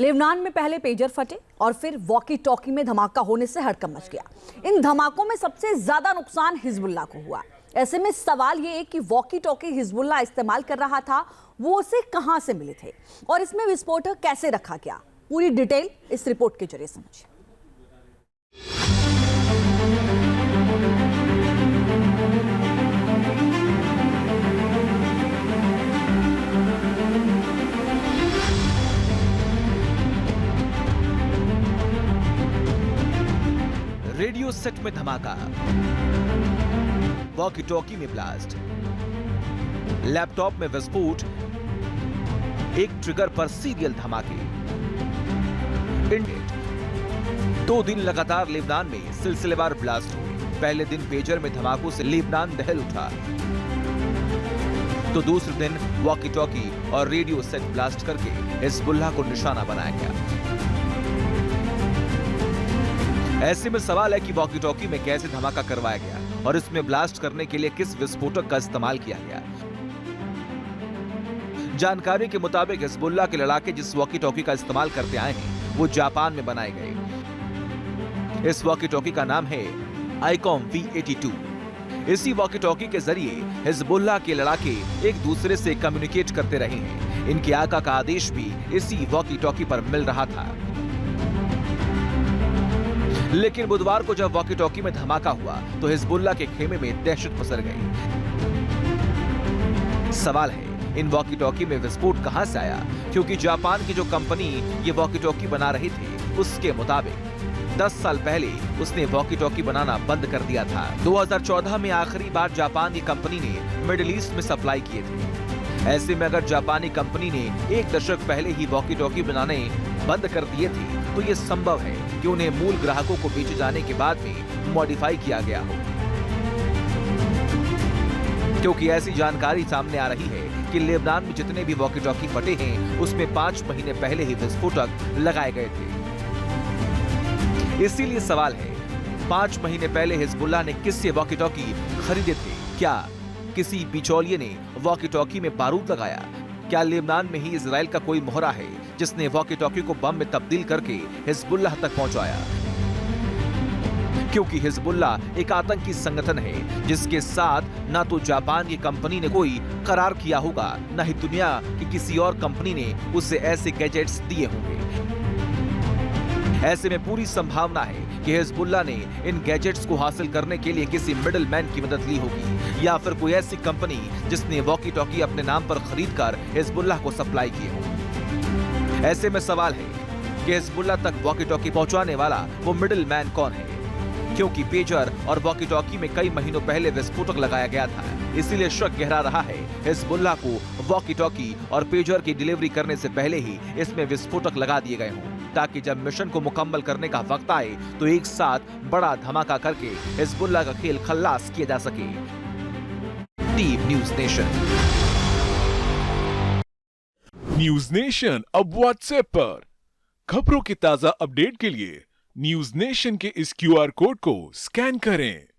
Lebanon में पहले pager फटे और फिर वॉकी टॉकी में धमाका होने से हड़कंप मच गया। इन धमाकों में सबसे ज्यादा नुकसान हिजबुल्लाह को हुआ। ऐसे में सवाल ये है कि वॉकी टॉकी हिजबुल्लाह इस्तेमाल कर रहा था, वो उसे कहां से मिले थे और इसमें विस्फोटक कैसे रखा गया। पूरी डिटेल इस रिपोर्ट के जरिए समझिए। रेडियो सेट में धमाका, वॉकी टॉकी में ब्लास्ट, लैपटॉप में विस्फोट, एक ट्रिगर पर सीरियल धमाके। 2 दिन लगातार लेबनान में सिलसिलेवार ब्लास्ट हुए। पहले दिन पेजर में धमाकों से लेबनान दहल उठा, तो दूसरे दिन वॉकी टॉकी और रेडियो सेट ब्लास्ट करके हिजबुल्लाह को निशाना बनाया गया। ऐसे में सवाल है कि वॉकी टॉकी में कैसे धमाका करवाया गया और इसमें ब्लास्ट करने के लिए किस विस्फोटक का इस्तेमाल किया गया। जानकारी के मुताबिक हिजबुल्लाह के लड़ाके जिस वॉकी टॉकी का इस्तेमाल करते आए हैं वो जापान में बनाए गए। इस वॉकी टॉकी का नाम है आईकॉम V82। इसी वॉकी टॉकी के जरिए हिजबुल्लाह के लड़ाके एक दूसरे से कम्युनिकेट करते रहे हैं। इनके आका का आदेश भी इसी वॉकी टॉकी पर मिल रहा था। लेकिन बुधवार को जब वॉकी टॉकी में धमाका हुआ तो हिजबुल्लाह के खेमे में दहशत पसर गई। सवाल है, इन वॉकी टॉकी में विस्फोट कहां से आया? क्योंकि जापान की जो कंपनी ये वॉकी टॉकी बना रही थी उसके मुताबिक 10 साल पहले उसने वॉकी टॉकी बनाना बंद कर दिया था। 2014 में आखिरी बार जापान की कंपनी ने मिडिल ईस्ट में सप्लाई किए थे। ऐसे में अगर जापानी कंपनी ने 1 दशक पहले ही वॉकी टॉकी बनाने बंद कर दिए थे तो ये संभव है कि उन्हें मूल ग्राहकों को बेचे जाने के बाद में मॉडिफाई किया गया हो। क्योंकि ऐसी जानकारी सामने आ रही है कि लेबनान में जितने भी वॉकी टॉकी फटे हैं उसमें 5 महीने पहले ही विस्फोटक लगाए गए थे। इसीलिए सवाल है, 5 महीने पहले हिजबुल्लाह ने किससे वॉकी टॉकी खरीदे थे? क्या किसी बिचौलिए ने वॉकी टॉकी में बारूद लगाया? क्या लेबनान में ही इजराइल का कोई मोहरा है जिसने वॉकी टॉकी को बम में तब्दील करके हिजबुल्लाह तक पहुंचाया? क्योंकि हिजबुल्लाह एक आतंकी संगठन है जिसके साथ ना तो जापान की कंपनी ने कोई करार किया होगा, ना ही दुनिया की किसी और कंपनी ने उसे ऐसे गैजेट्स दिए होंगे। ऐसे में पूरी संभावना है कि हिजबुल्लाह ने इन गैजेट्स को हासिल करने के लिए किसी मिडिल मैन की मदद ली होगी या फिर कोई ऐसी कंपनी जिसने वॉकी टॉकी अपने नाम पर खरीदकर हिजबुल्लाह को सप्लाई किए हो। ऐसे में सवाल है कि हिजबुल्लाह तक वॉकी टॉकी पहुंचाने वाला वो मिडिल मैन कौन है? क्योंकि पेजर और वॉकी टॉकी में कई महीनों पहले विस्फोटक लगाया गया था, इसीलिए शक गहरा रहा है हिजबुल्लाह को वॉकी टॉकी और पेजर की डिलीवरी करने से पहले ही इसमें विस्फोटक लगा दिए गए हों, ताकि जब मिशन को मुकम्मल करने का वक्त आए तो एक साथ बड़ा धमाका करके हिजबुल्लाह का खेल खल्लास किया जा सके। Team news nation. News nation अब व्हाट्सएप पर खबरों की ताजा अपडेट के लिए न्यूज़ नेशन के इस QR कोड को स्कैन करें।